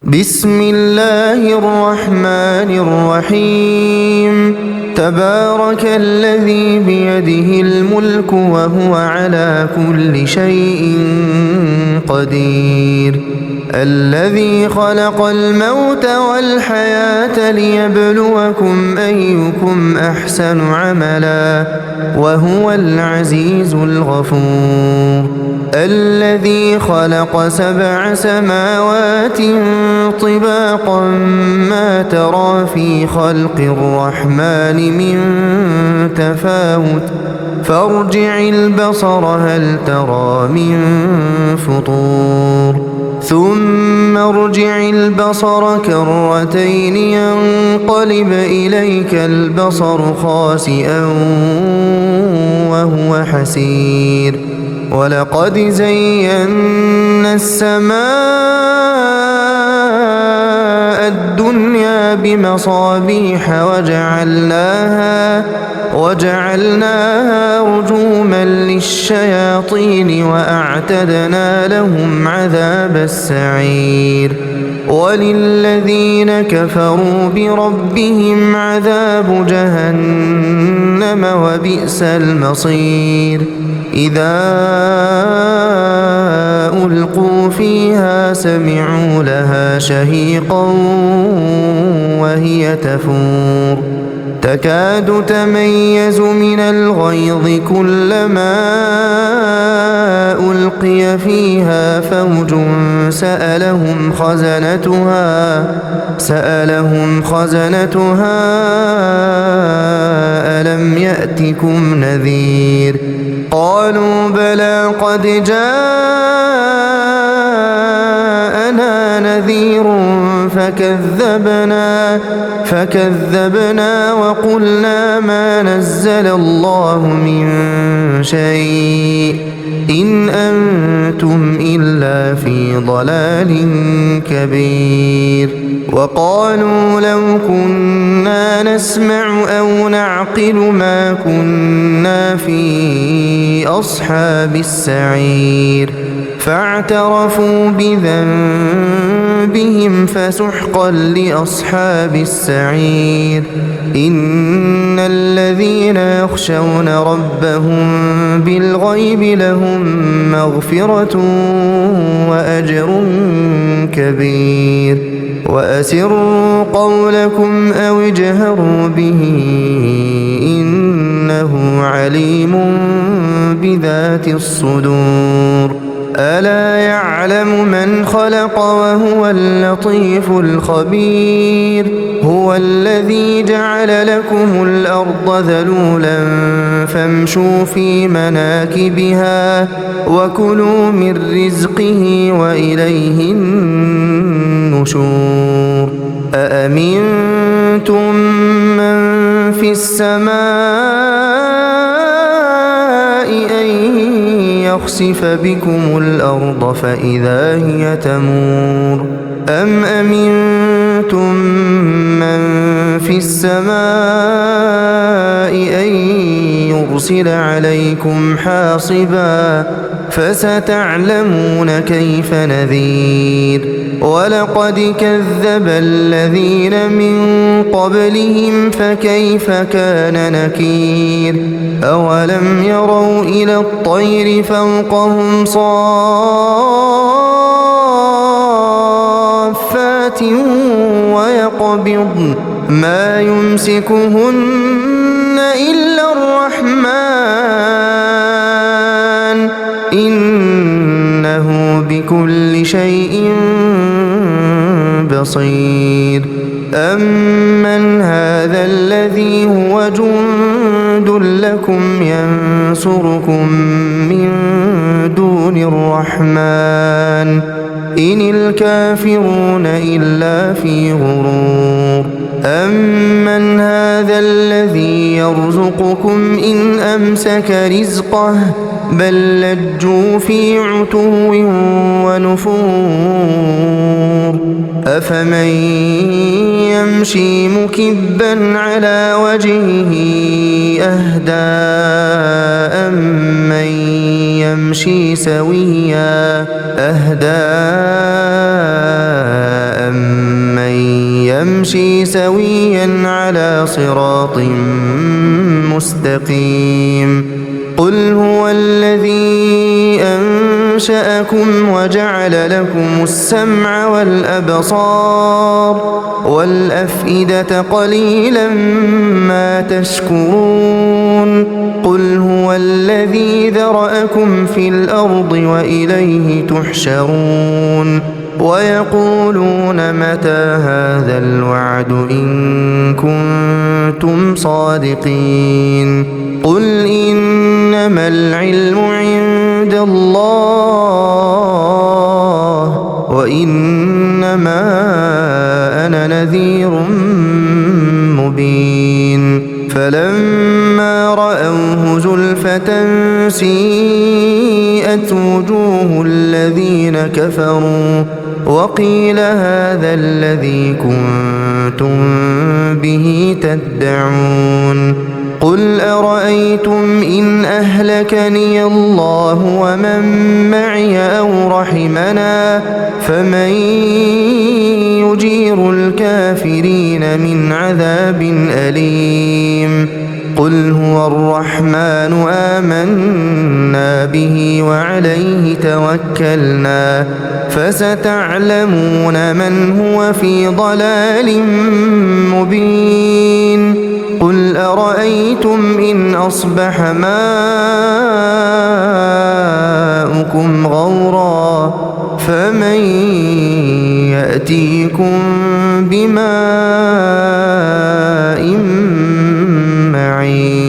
بسم الله الرحمن الرحيم تبارك الذي بيده الملك وهو على كل شيء قدير الذي خلق الموت والحياة ليبلوكم أيكم أحسن عملا وهو العزيز الغفور الذي خلق 7 سماوات طباقا ما ترى في خلق الرحمن من تفاوت فارجع البصر هل ترى من فطور ثم ارجع البصر كرتين ينقلب إليك البصر خاسئا وهو حسير ولقد زينا السماء الدنيا بمصابيح وجعلناها رجوما للشياطين وأعتدنا لهم عذاب السعير وللذين كفروا بربهم عذاب جهنم وبئس المصير إذا ألقوا فيها سمعوا لها شهيقا وهي تفور تكاد تميز من الغيظ كلما ألقي فيها فوج سألهم خزنتها ألم يأتكم نذير قالوا بلى قد جاءنا نذير فكذبنا وقلنا ما نزل الله من شيء إن أنتم إلا في ضلال كبير وقالوا لو كنا نسمع أو نعقل ما كنا في أصحاب السعير فاعترفوا بذنبهم فسحقا لأصحاب السعير إن الذين يخشون ربهم بالغيب لهم مغفرة وأجر كبير وأسروا قولكم أو اجهروا به إنه عليم بذات الصدور ألا يعلم من خلق وهو اللطيف الخبير هو الذي جعل لكم الأرض ذلولا فامشوا في مناكبها وكلوا من رزقه وإليه النشور أأمنتم من في السماء أن يخسف بكم الأرض فإذا هي تمور أم أمنتم من في السماء أن يرسل عليكم حاصبا فستعلمون كيف نذير ولقد كذب الذين من قبلهم فكيف كان نكير أولم يروا إلى الطير فوقهم صافات ويقبضن ما يمسكهن إلا الرحمن إنه بكل شيء بصير أمن هذا الذي هو جند لكم ينصركم من دون الرحمن إن الكافرون إلا في غرور أمن هذا الذي يرزقكم إن أمسك رزقه بل لجوا في عتو ونفور أفمن يمشي مكبا على وجهه أهدى أمن يمشي سويا أهدى نمشي سويا على صراط مستقيم قل هو الذي أنشأكم وجعل لكم السمع والأبصار والأفئدة قليلا ما تشكرون قل هو الذي ذرأكم في الأرض وإليه تحشرون ويقولون متى هذا الوعد إن كنتم صادقين قل إنما العلم عند الله وإنما أنا نذير مبين فلما رأوه زلفة سيئت وجوه الذين كفروا وقيل هذا الذي كنتم به تدعون قل أرأيتم إن أهلكني الله ومن معي أو رحمنا فمن يجير الكافرين من عذاب أليم قل هو الرحمن آمنا به وعليه توكلنا فستعلمون من هو في ضلال مبين قل أرأيتم إن أصبح ماؤكم غورا فمن يأتيكم بماء معين